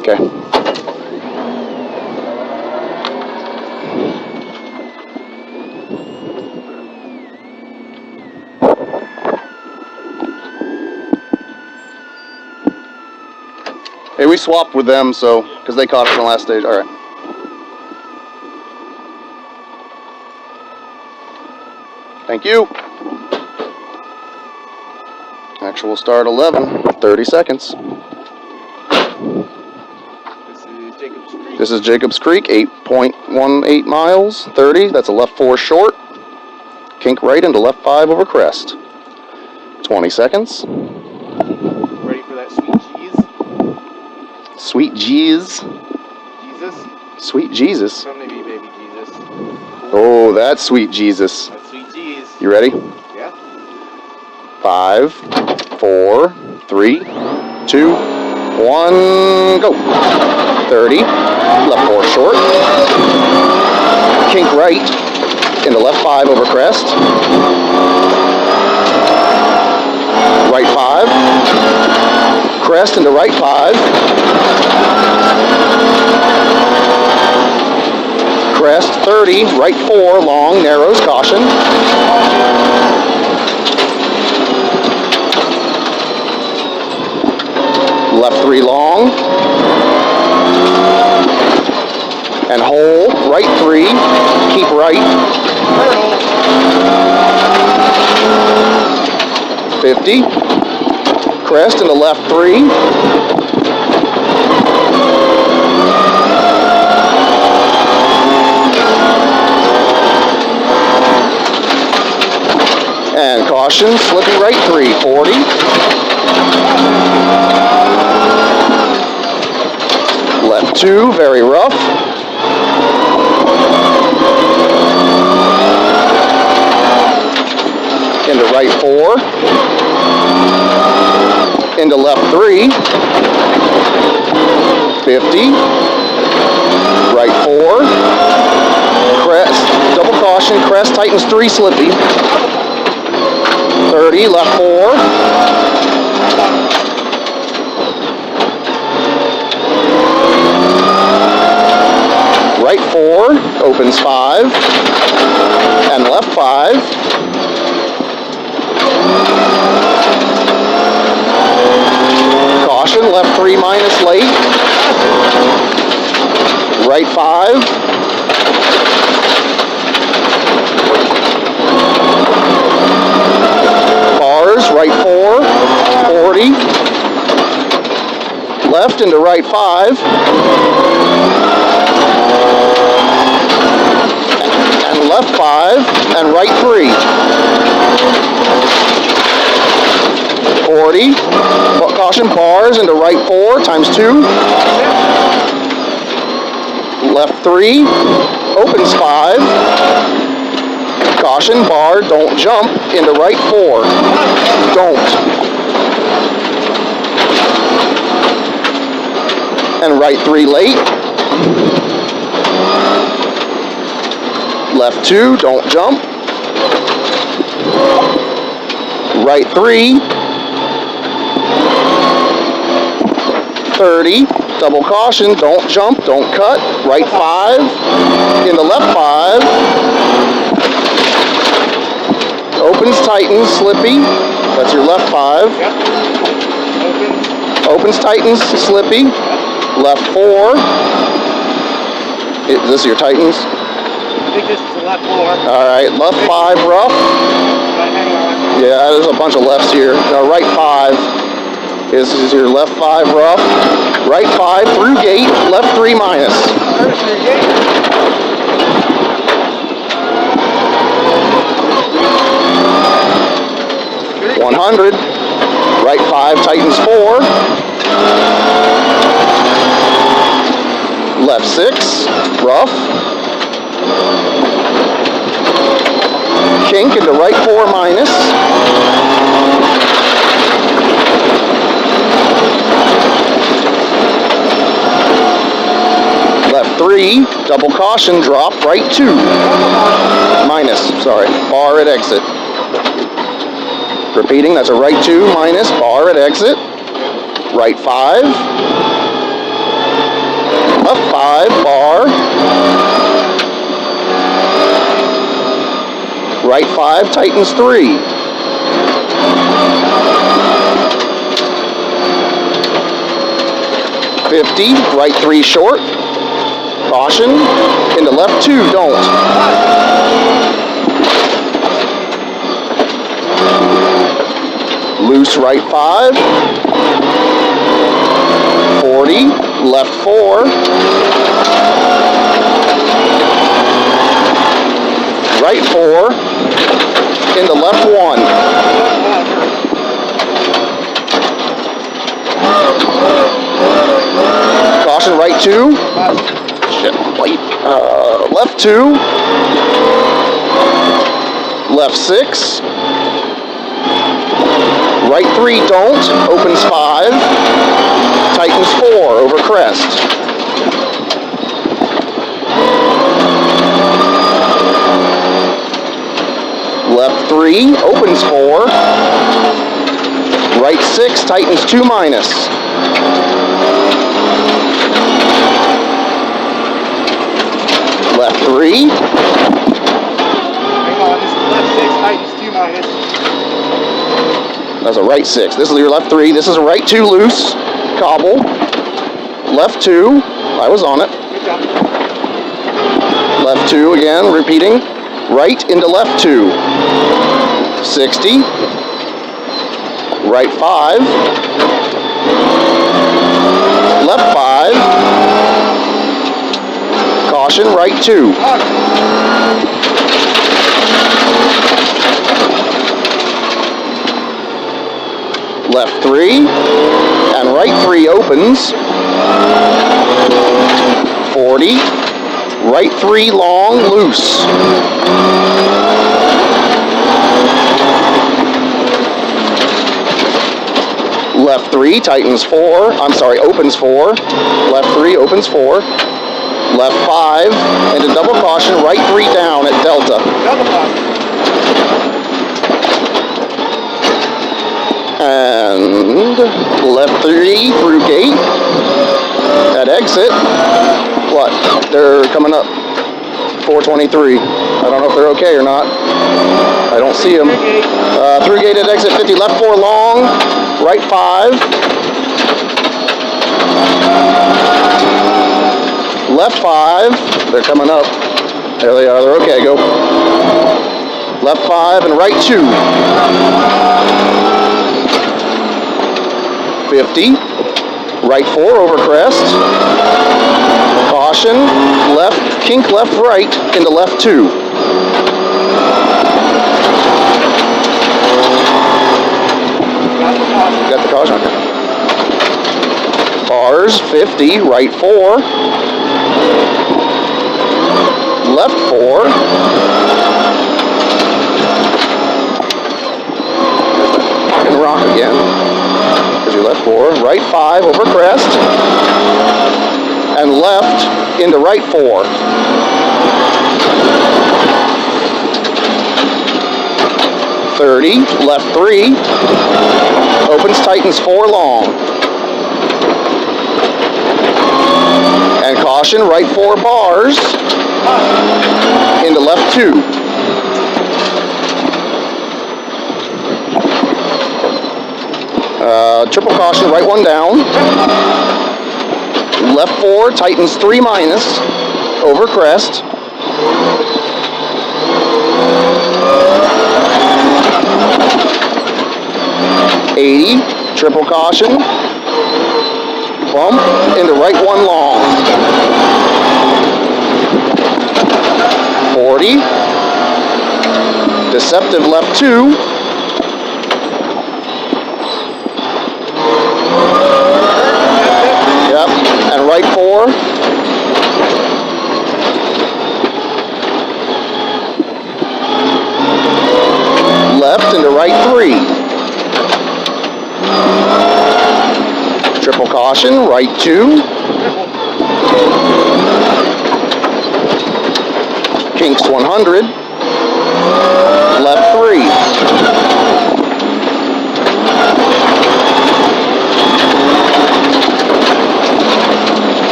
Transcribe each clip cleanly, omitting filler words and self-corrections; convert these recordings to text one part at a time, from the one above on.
Okay. Hey, we swapped with them, so, because they caught us on the last stage. All right. Thank you. Actual start 11, 30 seconds. This is Jacobs Creek, 8.18 miles, 30. That's a left 4 short. Kink right into left 5 over crest. 20 seconds. Ready for that sweet cheese? Sweet Jesus. Sweet Jesus. Come to me, baby Jesus. Oh, that's sweet Jesus. That's sweet cheese. You ready? Yeah. 5, 4, 3, 2, 1, go. 30. Left 4 short. Kink right into left 5 over crest. Right 5. Crest into right 5. Crest 30, right 4, long, narrows, caution. Left 3 long. And hole, right 3, keep right. 50. Crest into left 3. And caution, slippy right 3, 40. Left 2, very rough. Into right 4. Into left 3. 50. Right 4. Crest, double caution, crest tightens 3, slippy. 30, left 4. Right 4, opens 5. And left 5. Caution, left 3 minus late. Right 5. Bars, right 4, 40. Left into right 5. And left 5, and right 3. 40. Caution, bars into right 4 times 2. Left 3. Opens 5. Caution, bar, don't jump into right 4. Don't. And right 3 late. Left 2, don't jump. Right 3. 30, double caution, don't jump, don't cut. Right 5, into left 5. Opens, tightens, slippy. That's your left 5. Yep. Opens, tightens, slippy. Left 4. This is your tightens? I think this is the left 4. Alright, left 5 rough. Yeah, there's a bunch of lefts here. Right 5. This is your left 5 rough. Right 5 through gate. Left 3 minus. 100. Right 5 tightens 4. Left 6. Rough. Kink into right 4 minus. Left 3, double caution, drop, right 2. Minus, sorry, bar at exit. Repeating, that's a right 2 minus, bar at exit. Right 5. Left 5, bar. Right 5, tightens 3. Right 3 short. Caution. Into left 2, don't. Loose right 5. 40. Left 4. Right 4. Into left 1. Caution, right 2. Shit, late. Left 2. Left 6. Right 3, don't. Opens 5. Tightens 4 over crest. Left 3, opens 4. Right 6, tightens 2 minus. Left 3. Hang on, this is left 6, tightens 2 minus. That's a right 6. This is your left 3. This is a right 2 loose. Cobble. Left 2. I was on it. Good job. Left 2 again, repeating. Right into left 2. 60. Right 5. Left 5. Caution, right 2. Left 3. And right 3 opens. 40. Right 3 long, loose. Left 3 tightens 4. I'm sorry, opens 4. Left 3 opens 4. Left 5 into double caution. Right 3 down at delta. Double caution. And left 3 through gate. At exit. What? They're coming up. 423. I don't know if they're okay or not. I don't see them. Through gate at exit 50. Left 4 long. Right 5. Left 5. They're coming up. There they are. They're okay. Go. Left 5 and right 2. 50. Right 4 over crest. Caution. Left, kink left right into left 2. Got the caution. Bars 50, right 4. Left 4. And rock again. There's your left 4. Right 5 over crest. And left into right 4. Left 3. Opens, tightens 4 long. And caution, right 4 bars. Into left 2. Triple caution, right 1 down. Left 4, tightens 3 minus. Over crest. Triple caution. Bump into right 1 long. 40. Deceptive left 2. Yep. And right 4. Left into right 3. Triple caution, right 2. Kinks 100. Left 3.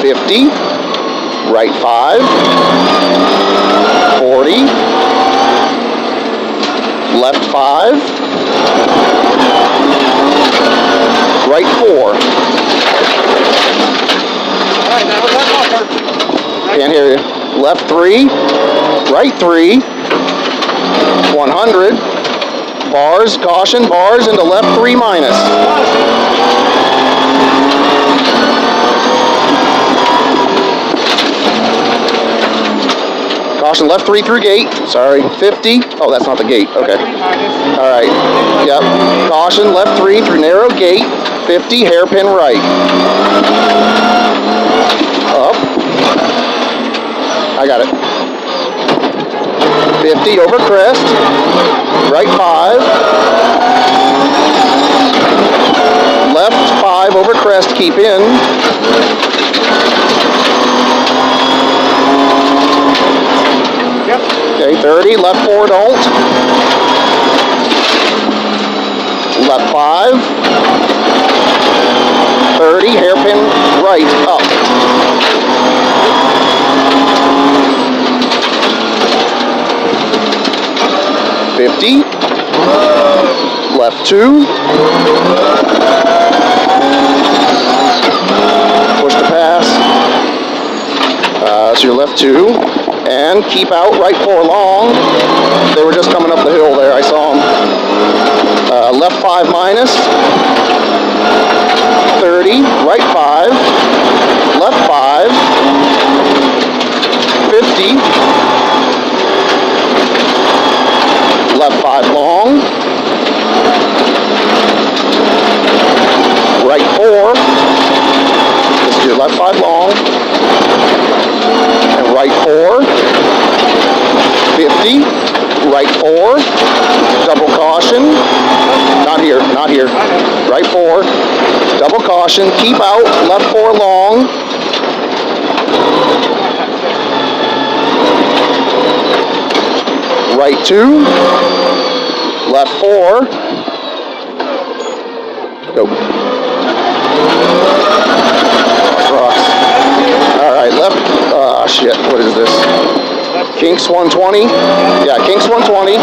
$50. right 5, 40, left 5, right 4. Alright, now we're done off. Can't hear you. Left 3, right 3, 100, bars, caution, bars into left 3 minus. Caution, left 3 through gate. Sorry, 50. Oh, that's not the gate. Okay. All right. Yep. Caution, left 3 through narrow gate. 50, hairpin right. Up. I got it. 50 over crest. Right 5. Left 5 over crest. Keep in. Yep. Okay, 30, left 4, don't. Left 5. 30, hairpin right, up. $50. Left 2. Push the pass. So your left 2. And keep out, right 4 long. They were just coming up the hill there, I saw them. Left 5 minus. 30, right 5. Left 5. 50. Left 5 long. Right 4. This is your left 5 long. And right 4. 50. Right 4. Double caution. Not here, not here. Right 4. Double caution. Keep out. Left 4 long. Right 2. Left 4. Go. Rocks. All right, left. Shit. What is this? Kinks 120. Yeah, Kinks 120.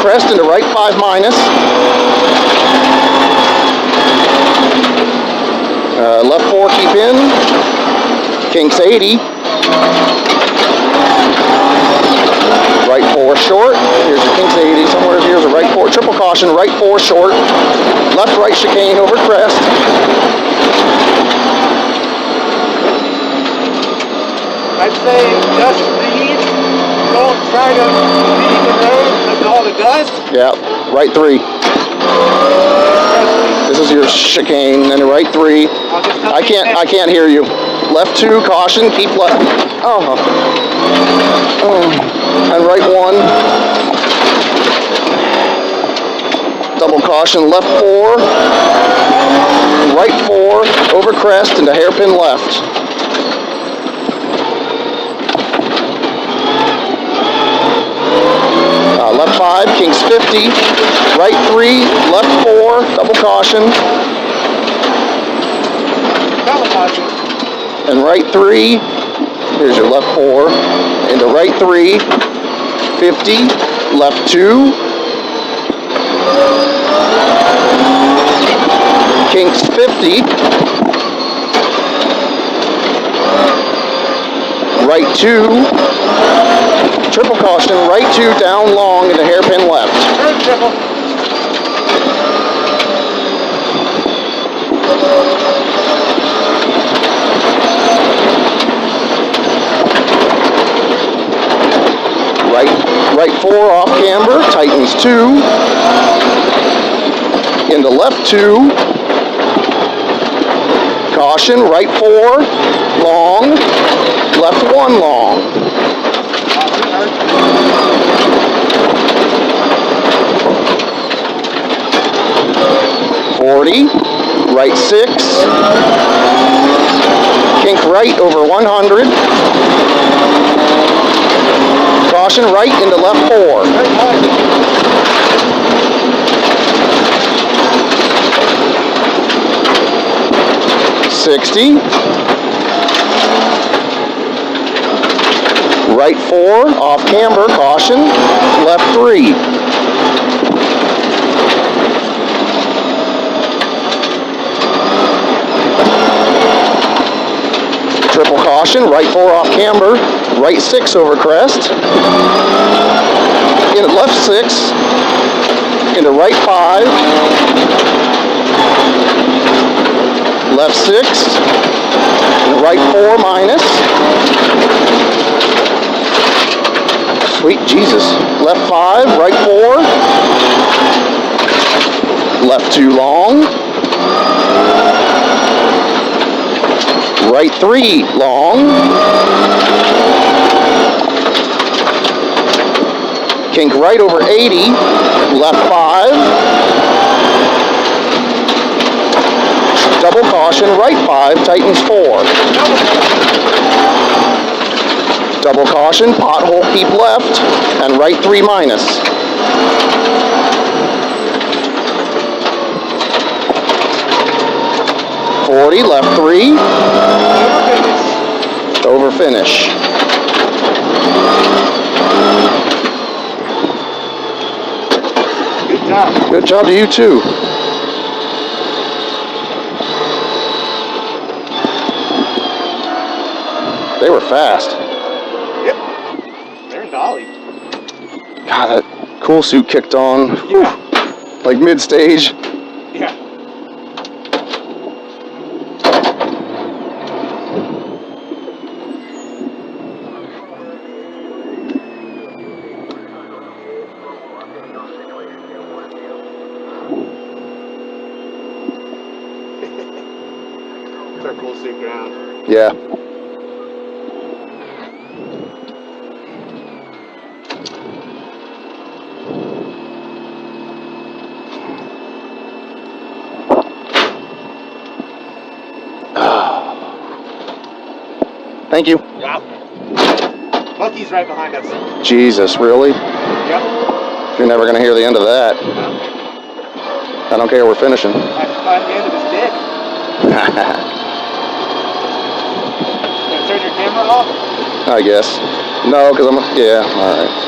Crest into right 5 minus. Left 4 keep in. Kinks 80. Right 4 short. Here's your Kinks 80. Somewhere here's a right 4. Triple caution. Right 4 short. Left right chicane over crest. I'd say just lead. Don't try to lead the road with all the dust. Yeah, right 3. This is your chicane, and right 3. I can't hear you. Left 2, caution, keep left. And right 1. Double caution, left 4. Right 4, over crest into hairpin left. Left 5, Kinks 50, right 3, left 4, double caution. Double caution. And right 3, here's your left 4, into right 3, 50, left 2, Kinks 50, right 2, triple caution, right 2 down long into hairpin left. Turn triple. Right 4 off camber, tightens 2, into left 2, caution, right 4, long, left 1 long. 40, right 6, kink right over 100, caution right into left 4. 60, Right 4, off camber, caution. Left 3. Triple caution, right 4 off camber, right 6 over crest. Into left 6, into right 5. Left 6, and right 4 minus. Sweet Jesus. Left 5, right 4. Left 2 long. Right 3 long. Kink right over 80. Left 5. Double caution, right 5, tightens 4. Double caution, pothole, keep left, and right 3 minus. .40, left 3. Over finish. Good job. Good job to you too. They were fast. Yep. They're in dolly. God, that cool suit kicked on. Yeah. Whew, like mid-stage. Yeah. It's our cool suit ground. Yeah. Thank you. Yeah. Bucky's right behind us. Jesus, really? Yep. You're never going to hear the end of that. I don't care, we're finishing. I have to find the end of his dick. Gonna turn your camera off? I guess. No, because yeah, all right.